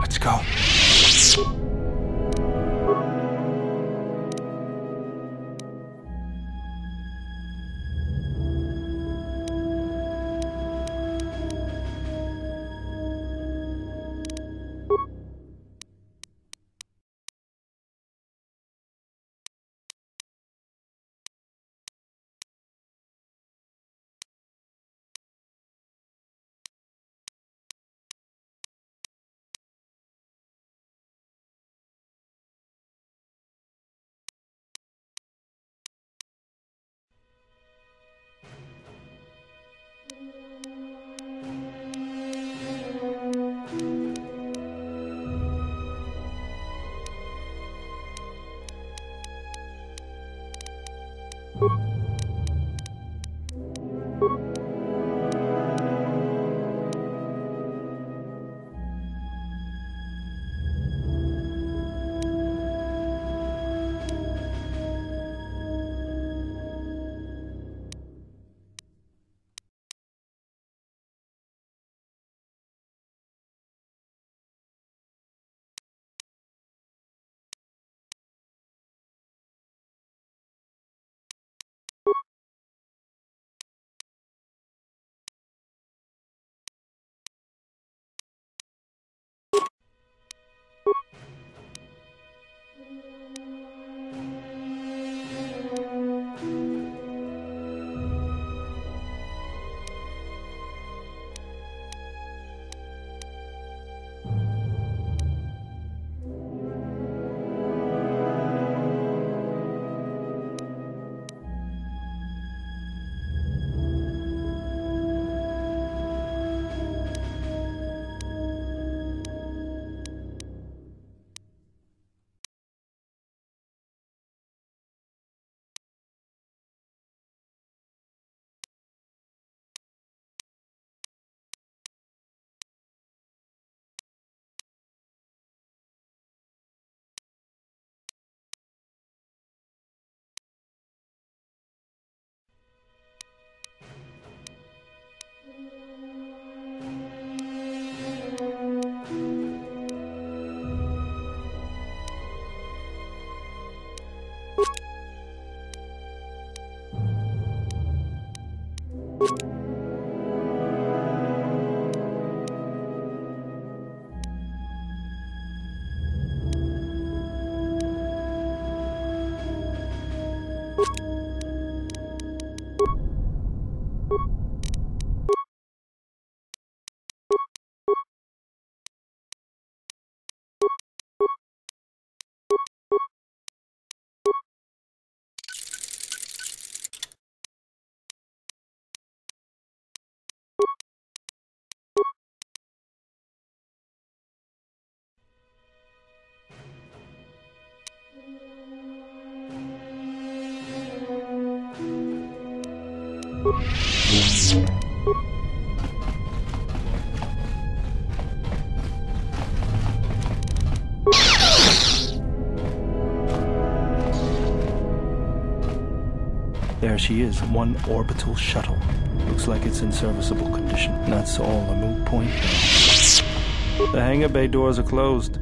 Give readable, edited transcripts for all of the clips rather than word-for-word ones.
Let's go. There she is, one orbital shuttle. Looks like it's in serviceable condition. That's all a moot point, though. The hangar bay doors are closed.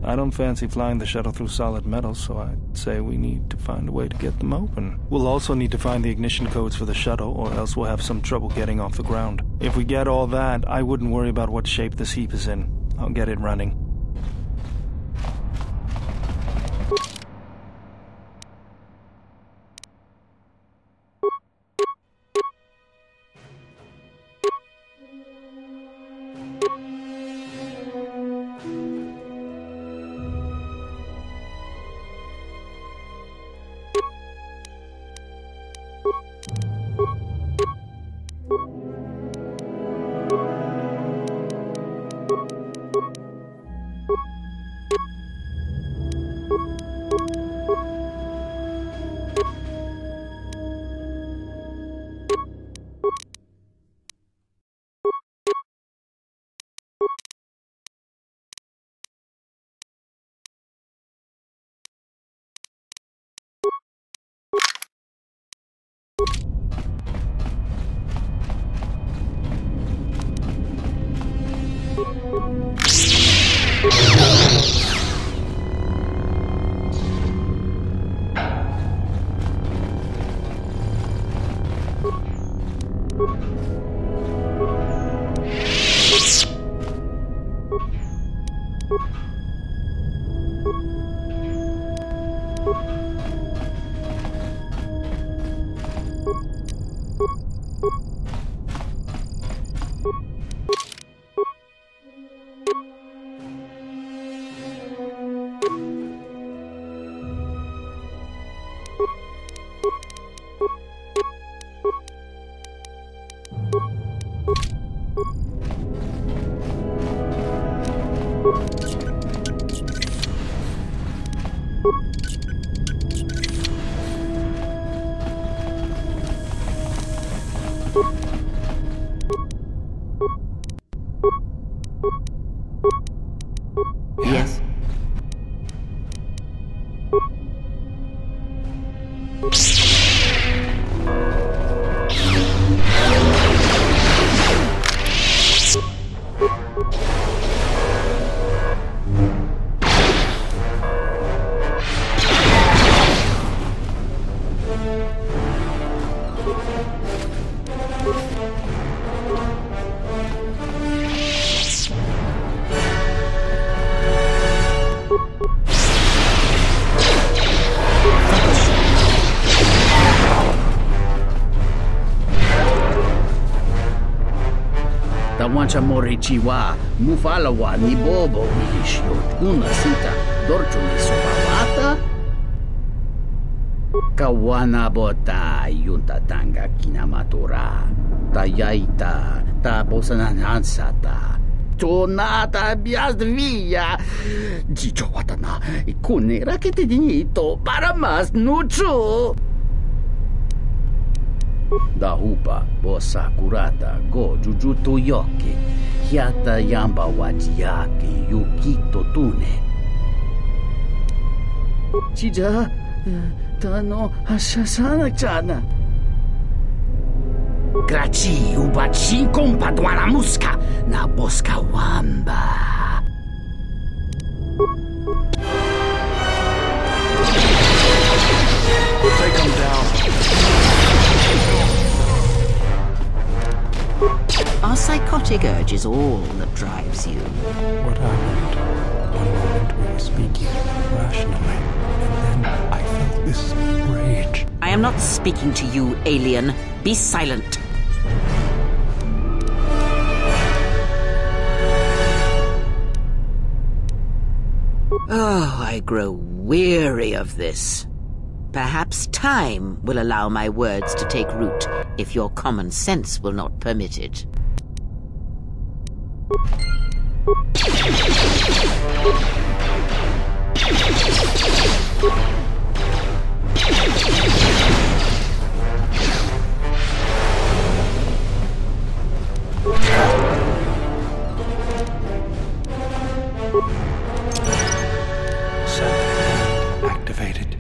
I don't fancy flying the shuttle through solid metal, so I'd say we need to find a way to get them open. We'll also need to find the ignition codes for the shuttle, or else we'll have some trouble getting off the ground. If we get all that, I wouldn't worry about what shape this heap is in. I'll get it running. Yes. Tawancha Morichiwa, Mufalawa, Nibobo, Nishiot, Una Sita, Dorchuni Sobawata, Kawanabota, Yuntatanga, Kinamatura, Tayaita, Tabosananansata, Tonata, Biasvia, Jichowatana, Kunera Ketedinito, Paramas, Nuchu. Dahupa, Bosa Kurata, Go, Jujuto Yoki, Hiata Yamba Wajiaki, Yukito Tune. Chija, Tano Hasasana Chana. Graci, Ubachi, Compadwana Musca, Na Bosca Wamba. Our psychotic urge is all that drives you. What happened? One moment we were speaking rationally, and then I felt this rage. I am not speaking to you, alien. Be silent. Oh, I grow weary of this. Perhaps time will allow my words to take root, if your common sense will not permit it. Activated.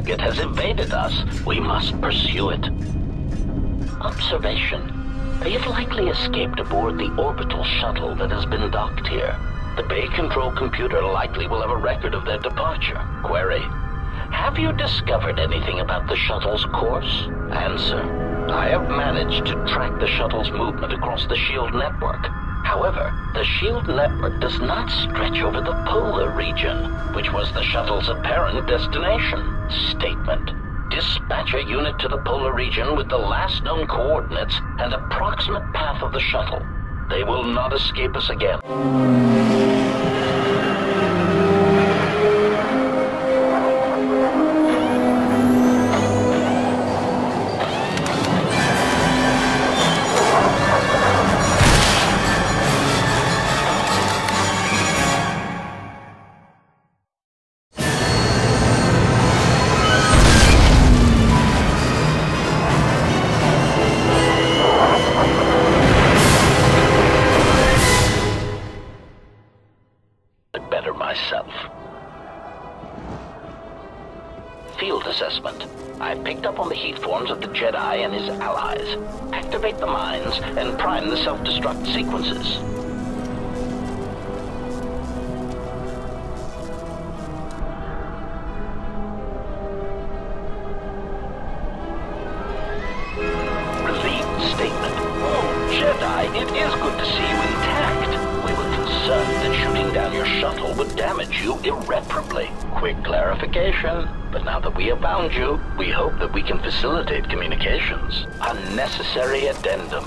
target has evaded us. We must pursue it. Observation. You've likely escaped aboard the orbital shuttle that has been docked here. The bay control computer likely will have a record of their departure. Query. Have you discovered anything about the shuttle's course? Answer. I have managed to track the shuttle's movement across the SHIELD network. However, the SHIELD network does not stretch over the polar region, which was the shuttle's apparent destination. Statement. Dispatch a unit to the polar region with the last known coordinates and approximate path of the shuttle. They will not escape us again. Field assessment. I picked up on the heat forms of the Jedi and his allies. Activate the mines and prime the self-destruct sequences. Relieved statement. Oh, Jedi, it is good to see you intact. We were concerned that shooting down your shuttle would damage you irreparably. Quick clarification. But now that we have found you, we hope that we can facilitate communications. Unnecessary addendum.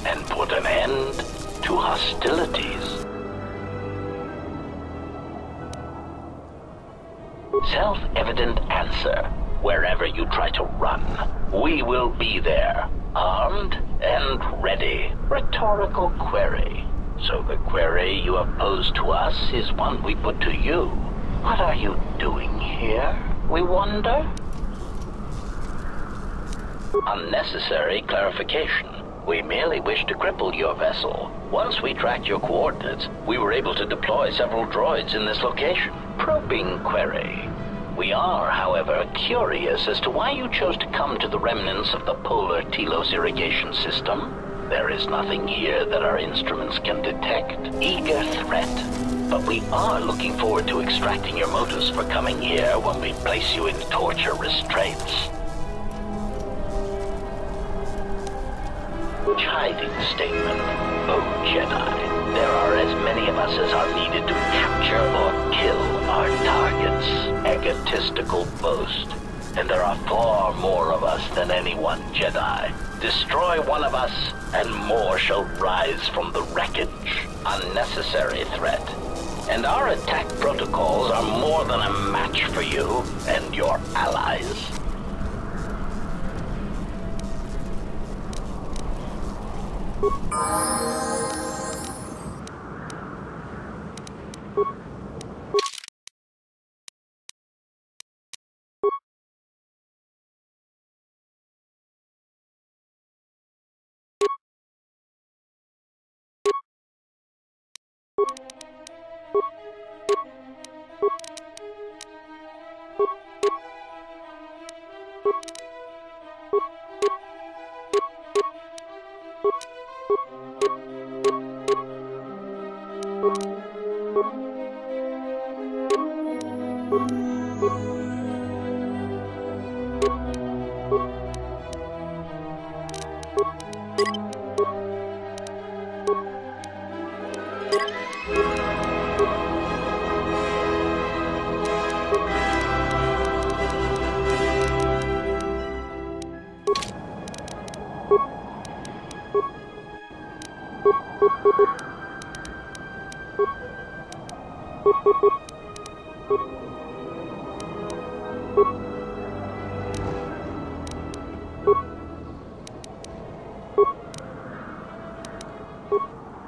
And put an end to hostilities. Self-evident answer. Wherever you try to run, we will be there, armed and ready. Rhetorical query. So the query you have posed to us is one we put to you. What are you doing here, we wonder? Unnecessary clarification. We merely wish to cripple your vessel. Once we tracked your coordinates, we were able to deploy several droids in this location. Probing query. We are, however, curious as to why you chose to come to the remnants of the polar Telos irrigation system. There is nothing here that our instruments can detect. Eager threat. But we are looking forward to extracting your motives for coming here when we place you in torture restraints. Chiding statement. Oh, Jedi, there are as many of us as are needed to capture or kill our targets. Egotistical boast. And there are far more of us than any one Jedi. Destroy one of us, and more shall rise from the wreckage. Unnecessary threat. And our attack protocols are more than a match for you and your allies.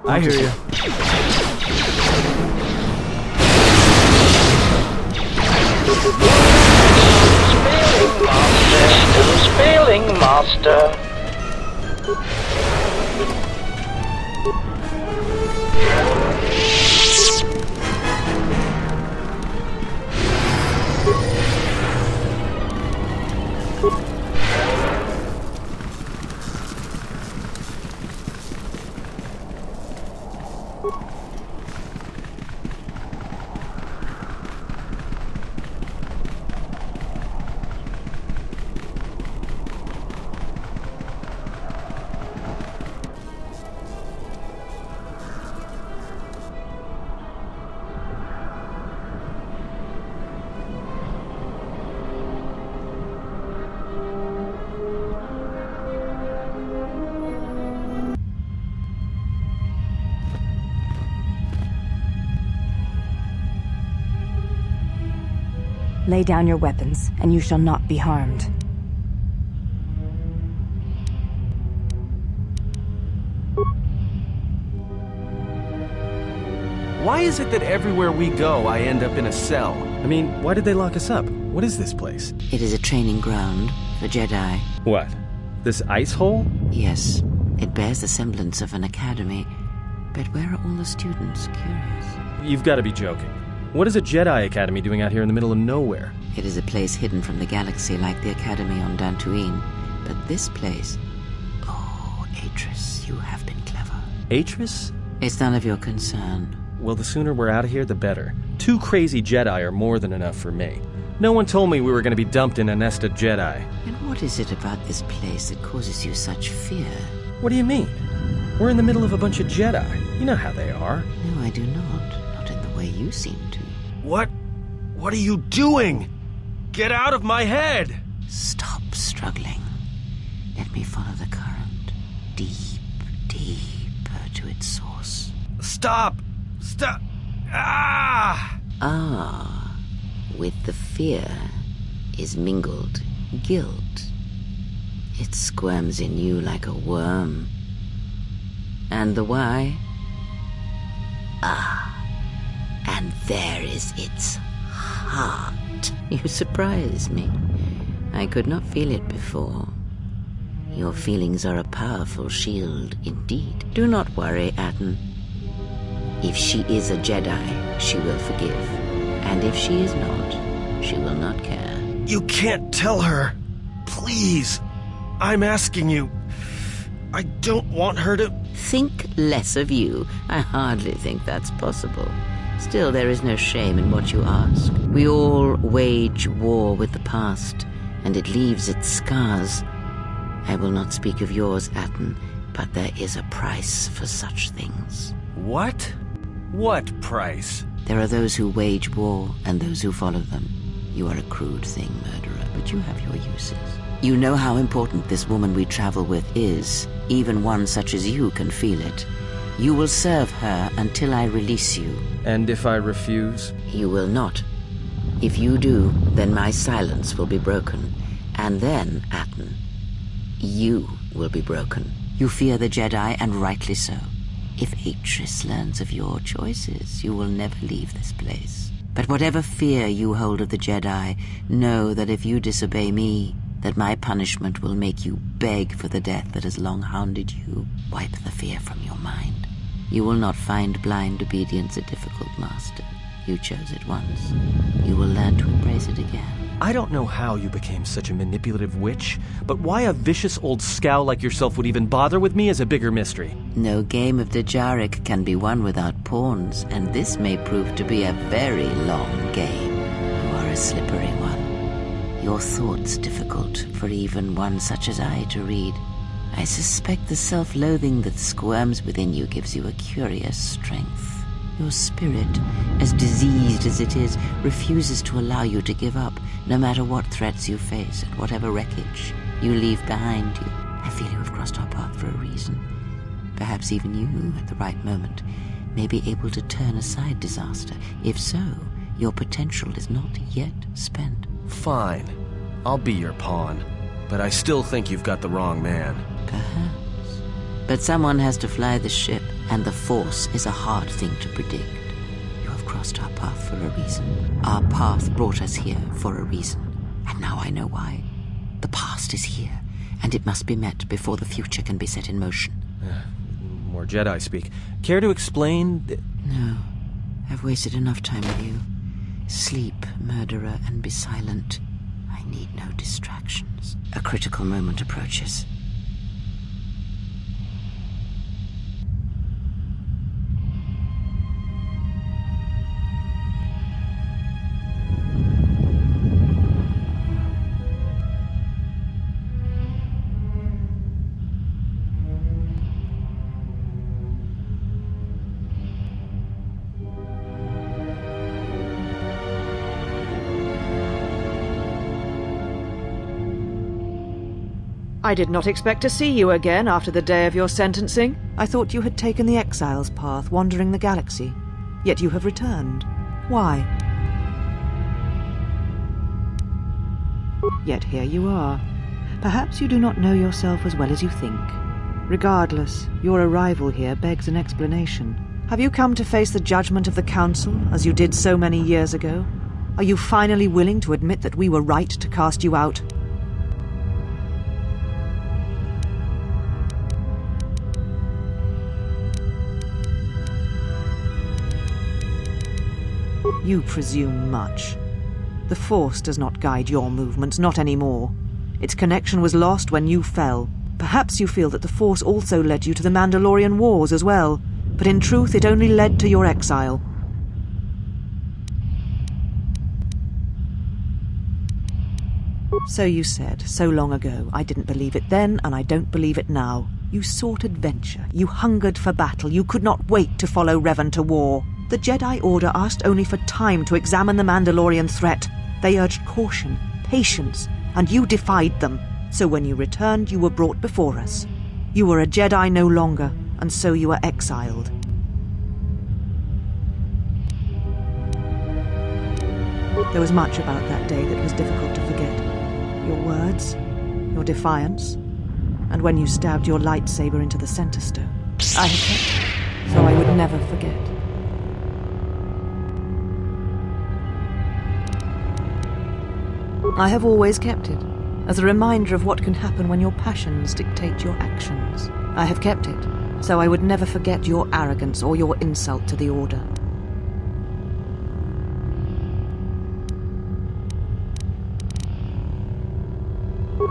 I hear you. Spailing, Master. Lay down your weapons, and you shall not be harmed. Why is it that everywhere we go, I end up in a cell? I mean, why did they lock us up? What is this place? It is a training ground for Jedi. What? This ice hole? Yes, it bears the semblance of an academy. But where are all the students? Curious. You've got to be joking. What is a Jedi Academy doing out here in the middle of nowhere? It is a place hidden from the galaxy like the Academy on Dantooine. But this place... Oh, Atris, you have been clever. Atris? It's none of your concern. Well, the sooner we're out of here, the better. 2 crazy Jedi are more than enough for me. No one told me we were going to be dumped in a nest of Jedi. And what is it about this place that causes you such fear? What do you mean? We're in the middle of a bunch of Jedi. You know how they are. No, I do not. Not in the way you seem to. What? What are you doing? Get out of my head! Stop struggling. Let me follow the current. Deep, deeper to its source. Stop! Stop! Ah! Ah, with the fear is mingled guilt. It squirms in you like a worm. And the why? Ah, and there is its heart. You surprise me. I could not feel it before. Your feelings are a powerful shield indeed. Do not worry, Atten. If she is a Jedi, she will forgive. And if she is not, she will not care. You can't tell her. Please. I'm asking you. I don't want her to... Think less of you. I hardly think that's possible. Still, there is no shame in what you ask. We all wage war with the past, and it leaves its scars. I will not speak of yours, Atten, but there is a price for such things. What? What price? There are those who wage war and those who follow them. You are a crude thing, murderer, but you have your uses. You know how important this woman we travel with is. Even one such as you can feel it. You will serve her until I release you. And if I refuse? You will not. If you do, then my silence will be broken. And then, Atten, you will be broken. You fear the Jedi, and rightly so. If Atris learns of your choices, you will never leave this place. But whatever fear you hold of the Jedi, know that if you disobey me, that my punishment will make you beg for the death that has long hounded you. Wipe the fear from your mind. You will not find blind obedience a difficult master. You chose it once. You will learn to embrace it again. I don't know how you became such a manipulative witch, but why a vicious old scowl like yourself would even bother with me is a bigger mystery. No game of Dejarik can be won without pawns, and this may prove to be a very long game. You are a slippery one. Your thoughts difficult for even one such as I to read. I suspect the self-loathing that squirms within you gives you a curious strength. Your spirit, as diseased as it is, refuses to allow you to give up, no matter what threats you face and whatever wreckage you leave behind you. I feel you have crossed our path for a reason. Perhaps even you, at the right moment, may be able to turn aside disaster. If so, your potential is not yet spent. Fine. I'll be your pawn. But I still think you've got the wrong man. Perhaps. But someone has to fly the ship, and the Force is a hard thing to predict. You have crossed our path for a reason. Our path brought us here for a reason. And now I know why. The past is here, and it must be met before the future can be set in motion. More Jedi speak. Care to explain? No. I've wasted enough time with you. Sleep, murderer, and be silent. I need no distractions. A critical moment approaches. I did not expect to see you again after the day of your sentencing. I thought you had taken the exile's path, wandering the galaxy. Yet you have returned. Why? Yet here you are. Perhaps you do not know yourself as well as you think. Regardless, your arrival here begs an explanation. Have you come to face the judgment of the Council, as you did so many years ago? Are you finally willing to admit that we were right to cast you out? You presume much. The Force does not guide your movements, not anymore. Its connection was lost when you fell. Perhaps you feel that the Force also led you to the Mandalorian Wars as well, but in truth it only led to your exile. So you said, so long ago. I didn't believe it then, and I don't believe it now. You sought adventure. You hungered for battle. You could not wait to follow Revan to war. The Jedi Order asked only for time to examine the Mandalorian threat. They urged caution, patience, and you defied them. So when you returned, you were brought before us. You were a Jedi no longer, and so you were exiled. There was much about that day that was difficult to forget. Your words, your defiance, and when you stabbed your lightsaber into the center stone. I have kept it, so I would never forget. I have always kept it, as a reminder of what can happen when your passions dictate your actions. I have kept it, so I would never forget your arrogance or your insult to the Order.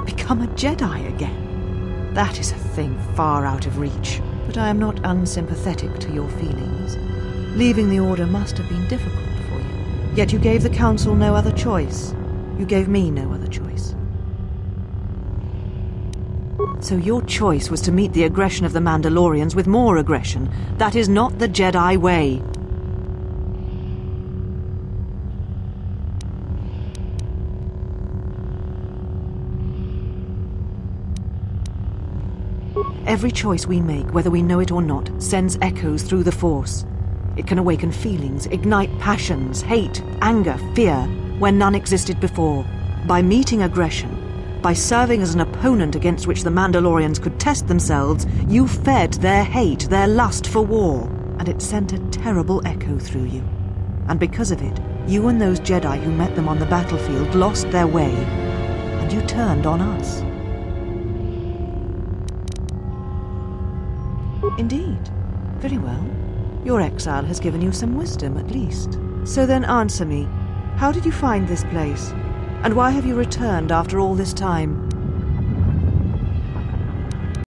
Become a Jedi again? That is a thing far out of reach. But I am not unsympathetic to your feelings. Leaving the Order must have been difficult for you. Yet you gave the Council no other choice. You gave me no other choice. So your choice was to meet the aggression of the Mandalorians with more aggression. That is not the Jedi way. Every choice we make, whether we know it or not, sends echoes through the Force. It can awaken feelings, ignite passions, hate, anger, fear, where none existed before. By meeting aggression, by serving as an opponent against which the Mandalorians could test themselves, you fed their hate, their lust for war, and it sent a terrible echo through you. And because of it, you and those Jedi who met them on the battlefield lost their way, and you turned on us. Indeed. Very well. Your exile has given you some wisdom, at least. So then answer me. How did you find this place? And why have you returned after all this time?